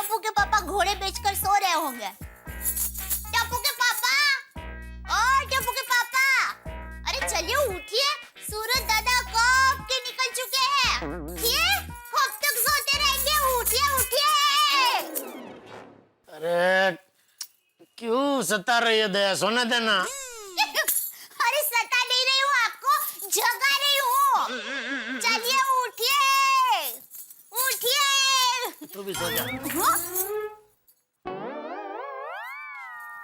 टप्पू के पापा घोड़े बेचकर सो रहे होंगे। टप्पू के पापा, ओ टप्पू के पापा, अरे चलिए उठिए, सूरज दादा कब के निकल चुके हैं। उठिए, कब तक सोते रहेंगे, उठिए उठिए। अरे क्यों सता रही है दया, सोने देना। अरे सता नहीं रही हूँ आपको, जगा रही हूँ। चलिए उठिए, उठिए। तू भी सो जा।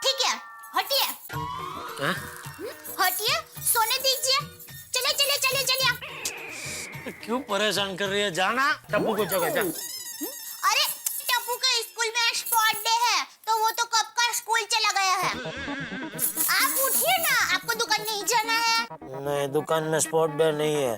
ठीक है, हटिए। हाँ? हटिए, सोने दीजिए। चले चले चले चलिए। क्यों परेशान कर रही है, जाना टप्पू को जगह जा। अरे टप्पू के स्कूल में स्पोर्ट डे है, तो वो तो कब का स्कूल चला गया है। आप उठिए ना, आपको दुकान नहीं जाना है। नहीं, दुकान में स्पोर्ट डे नहीं है।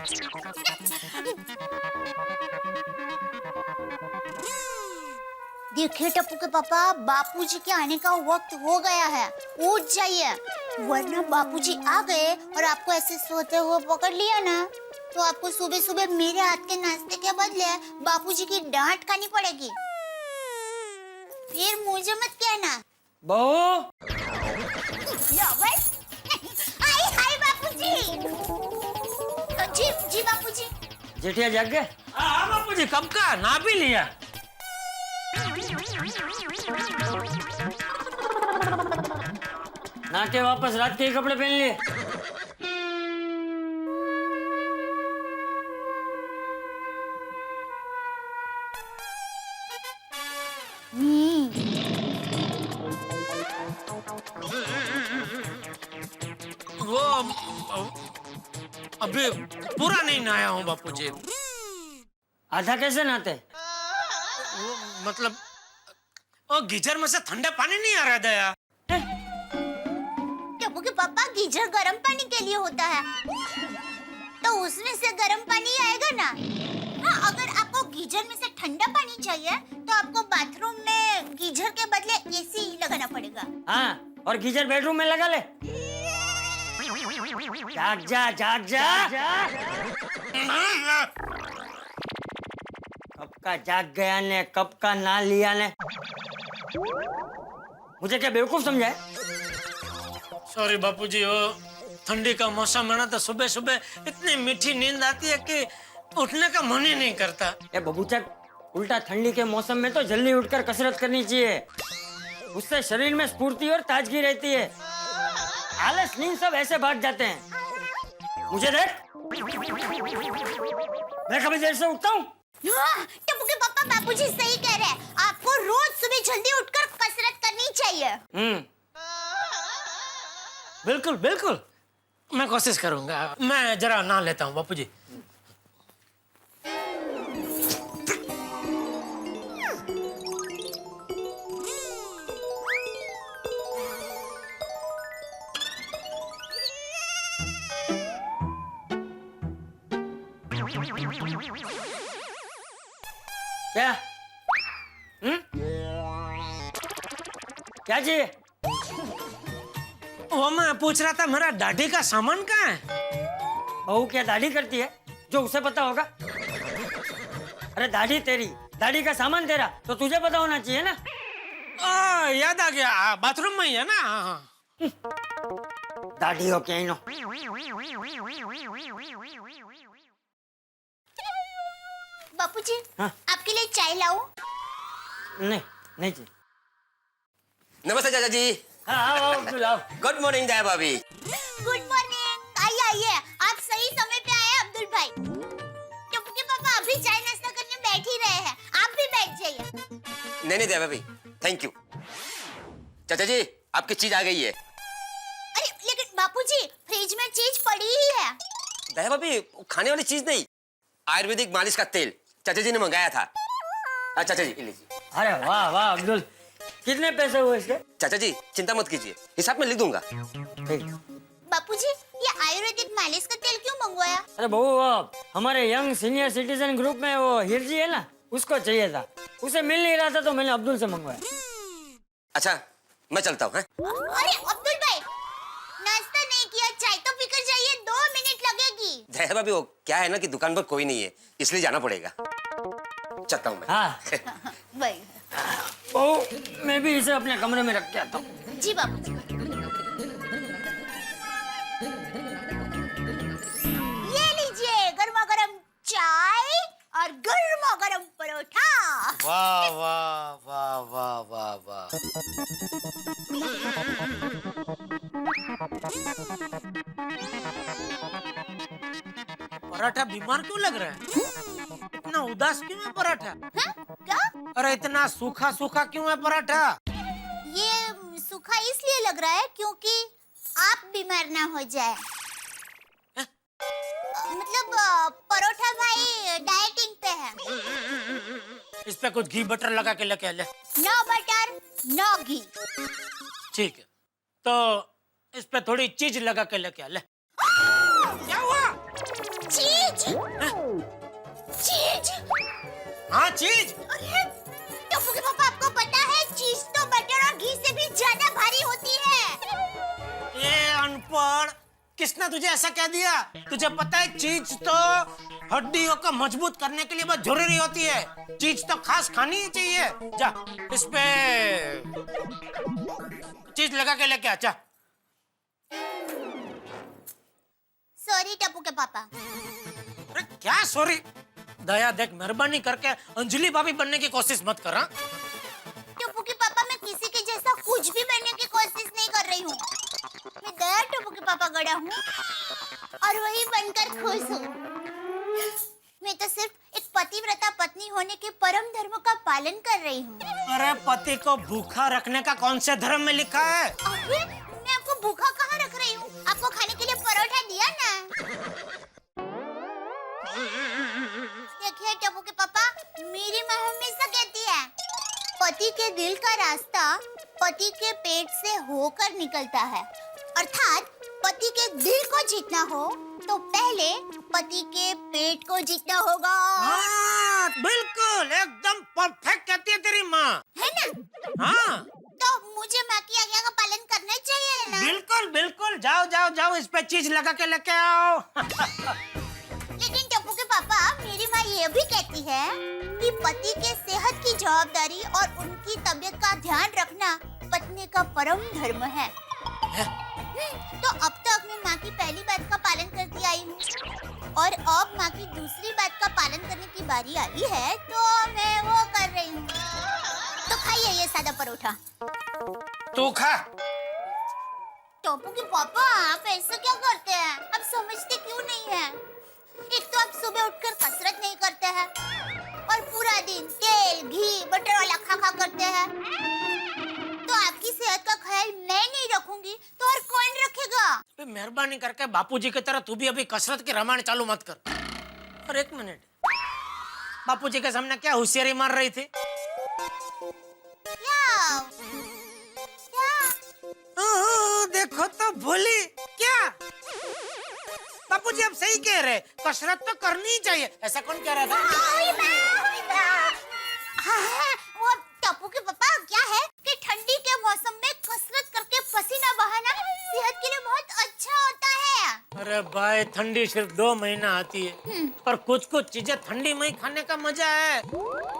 देखिए टप्पू के पापा, बापूजी के आने का वक्त हो गया है, उठ जाइए, वरना बापूजी आ गए और आपको ऐसे सोते हुए पकड़ लिया ना, तो आपको सुबह सुबह मेरे हाथ के नाश्ते के बदले बापूजी की डांट खानी पड़ेगी। फिर मुझे मत कहना। बहू, हाय हाय बापूजी। जी जी बापूजी। जेठिया जाग गए? हाँ बापूजी, कब का ना भी लिया। ना के वापस रात के ही कपड़े पहन लिए? वो अभी पूरा नहीं नहाया हूँ बापूजी। आधा कैसे नहाते? वो मतलब वो गीजर में से ठंडा पानी नहीं आ रहा दया। टप्पू के पापा, गीजर गर्म पानी के लिए होता है, तो उसमें से गर्म पानी आएगा ना। हाँ, अगर आपको गीजर में से ठंडा पानी चाहिए तो आपको बाथरूम में गीजर के बदले एसी लगाना पड़ेगा। हाँ, और गीजर बेडरूम में लगा ले। जाग जा, जाग जा। कब का जाग गया ने, कब का ना लिया ने। मुझे क्या बेवकूफ समझा है? सॉरी बापूजी, वो ठंडी का मौसम है ना, तो सुबह सुबह इतनी मीठी नींद आती है कि उठने का मन ही नहीं करता। ये बबूचक, उल्टा ठंडी के मौसम में तो जल्दी उठकर कसरत करनी चाहिए, उससे शरीर में स्फूर्ति और ताजगी रहती है। आलस नींद सब ऐसे भाग जाते हैं। मुझे देख, मैं कभी देर से उठता हूँ। टप्पू के पापा, बापूजी सही कह रहे हैं, आपको रोज सुबह जल्दी उठकर कसरत करनी चाहिए। बिल्कुल बिल्कुल, मैं कोशिश करूंगा। मैं जरा नहा लेता हूँ बापूजी। क्या? क्या चाहिए? वो मैं पूछ रहा था, मेरा दाढ़ी का सामान कहाँ है? बहू क्या दाढ़ी करती है जो उसे पता होगा? अरे दाढ़ी तेरी, दाढ़ी का सामान तेरा, तो तुझे पता होना चाहिए ना। याद आ गया, बाथरूम में ही है ना। हाँ। दाढ़ी हो क्या इनो? बापूजी, हाँ? आपके लिए चाय लाऊं? नहीं, नहीं चाहिए। नमस्ते चाचा जी। हाँ, आओ अब्दुल, आओ। गुड मॉर्निंग दया भाभी। Good morning. आइए आइए, आप सही समय पे आए अब्दुल भाई। टप्पू के पापा अभी चाय नाश्ता करने बैठ ही रहे हैं, आप भी बैठ जाइए। नहीं दया भाभी, थैंक यू। चाचा जी, आपकी चीज आ गई है। अरे लेकिन बापूजी, फ्रिज में चीज पड़ी ही है। दया भाभी, खाने वाली चीज नहीं, आयुर्वेदिक मालिश का तेल चाचा जी ने मंगाया था। चाचा जी लीजिए। अरे वाह वाह अब्दुल, कितने पैसे हुए इसके? चाचा जी चिंता मत कीजिए, हिसाब में लिख दूंगा। ठीक। बापूजी, ये आयुर्वेदिक मालिश का तेल क्यों मंगवाया? अरे बहू, वो हमारे यंग सीनियर सिटीजन ग्रुप में वो हिरजी है ना, उसको चाहिए था, उसे मिल नहीं रहा था तो मैंने अब्दुल से मंगवाया। अच्छा, मैं चलता हूँ। अरे अब्दुल भाई, नाश्ता नहीं किया, चाय तो पीकर जाइए, 2 मिनट लगेगी। दया भाभी, वो क्या है ना कि दुकान पर कोई नहीं है, इसलिए जाना पड़ेगा। चलता हूँ मैं। हाँ। भाई बहू मैं भी इसे अपने कमरे में रख के आता हूँ। जी बाबूजी। ये लीजिए गर्मा गर्म चाय और गर्मा गर्म परोठा। वाह वाह वाह वाह वाह वाह। पराठा बीमार क्यों लग रहा है? इतना उदास क्यों है पराठा? हैं? क्या? अरे इतना सूखा सूखा क्यों है पराठा? ये सूखा इसलिए लग रहा है क्योंकि आप बीमार ना हो जाए। मतलब परोठा भाई डाइटिंग पे है। इस पे कुछ घी बटर लगा के लेके आ ले। नो बटर नो घी। ठीक है, तो इस पे थोड़ी चीज लगा के लेके आ ले। क्या हुआ? चीज? चीज? हाँ चीज। अरे टप्पू के पापा, आपको पता है चीज तो बटर और घी से भी ज्यादा भारी होती है। ये अनपढ़, किसने तुझे ऐसा कह दिया? तुझे पता है चीज तो हड्डियों को मजबूत करने के लिए बहुत जरूरी होती है। चीज तो खास खानी ही चाहिए। जा इस पे चीज लगा के लेके आ। जा। सॉरी टप्पू के पापा। अरे क्या सॉरी? दया देख, मेहरबानी करके अंजलि भाभी बनने की कोशिश मत कर। हाँ? टप्पू के पापा, मैं किसी के जैसा कुछ भी बनने की कोशिश नहीं कर रही हूँ। मैं दया टप्पू के पापा गड़ा हूँ और वही बनकर खुश हूँ। मैं तो सिर्फ एक पतिव्रता पत्नी होने के परम धर्म का पालन कर रही हूँ। अरे पति को भूखा रखने का कौन से धर्म में लिखा है? अरे मैं आपको भूखा कहाँ रख रही हूँ? आपको खाने के लिए परोठा दिया ना। देखिए टप्पू के पापा, मेरी माँ हमेशा कहती है पति के दिल का रास्ता पति के पेट से होकर निकलता है। अर्थात पति के दिल को जीतना हो तो पहले पति के पेट को जीतना होगा। हाँ, बिल्कुल एकदम परफेक्ट कहती है तेरी माँ, है ना? हाँ तो मुझे माँ की आज्ञा का पालन करना चाहिए ना? बिल्कुल बिल्कुल। जाओ जाओ जाओ, इस पे चीज लगा के लेके आओ। लेकिन टप्पू के पापा, मेरी माँ ये भी कहती है कि पति के सेहत की जवाबदारी और उनकी तबीयत का ध्यान रखना पत्नी का परम धर्म है। तो अब तक मैं माँ की पहली बात का पालन करती आई हूँ और अब माँ की दूसरी बात का पालन करने की बारी आई है, तो मैं वो कर रही हूँ। तो खाइए ये सादा परोठा। तू खा। टप्पू के पापा, आप ऐसा क्या करते हैं? आप समझते क्यों नहीं है? एक तो आप सुबह उठकर कसरत नहीं करते हैं और पूरा दिन तेल घी बटर वाला खा करते हैं। तो आपकी सेहत का ख्याल मैं नहीं रखूंगी तो और कौन रखेगा? मेहरबानी करके बापूजी की तरह तू भी अभी कसरत की रामायण चालू मत कर। और एक मिनट, बापूजी के सामने क्या होशियारी मार रही थी? क्या? देखो तो भोली क्या? बापूजी अब सही कह रहे, कसरत तो करनी ही चाहिए। ऐसा कौन कह रहा था? हाँ, वो टप्पू के पापा, क्या है कि ठंडी के मौसम में कसरत करके पसीना बहाना सेहत के लिए बहुत अच्छा होता है। अरे भाई, ठंडी सिर्फ 2 महीना आती है, पर कुछ कुछ चीजें ठंडी में ही खाने का मजा है।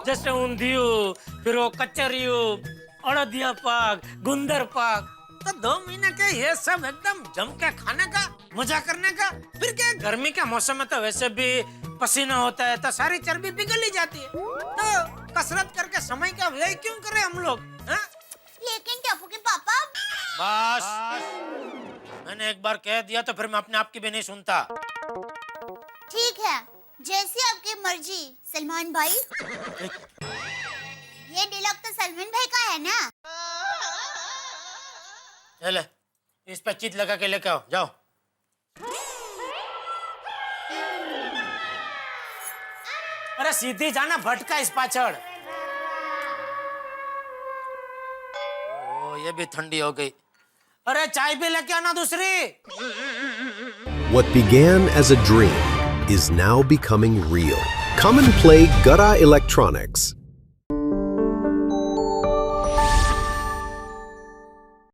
जैसे ऊंधियो, फिर वो कचरियो, अड़दिया पाक, गुंदर पाक। तो 2 महीने के ये सब एकदम जम के खाने का, मजा करने का। फिर क्या, गर्मी के मौसम में तो वैसे भी पसीना होता है तो सारी चर्बी पिघल ही जाती है। तो कसरत करके समय का व्यय क्यों करें हम लोग? हाँ? लेकिन टप्पू के पापा, बस मैंने एक बार कह दिया तो फिर मैं अपने आप की भी नहीं सुनता। ठीक है, जैसी आपकी मर्जी सलमान भाई। ये डिलॉग तो सलमान भाई का है ना? चले, इस पे चीज लगा के लेके आओ। जाओ। अरे सीधी जाना, भटका इस पाछड़। ओ, ये भी ठंडी हो गई। अरे चाय भी लेके आना दूसरी। What began as a dream is now becoming real. Come and play Gura Electronics.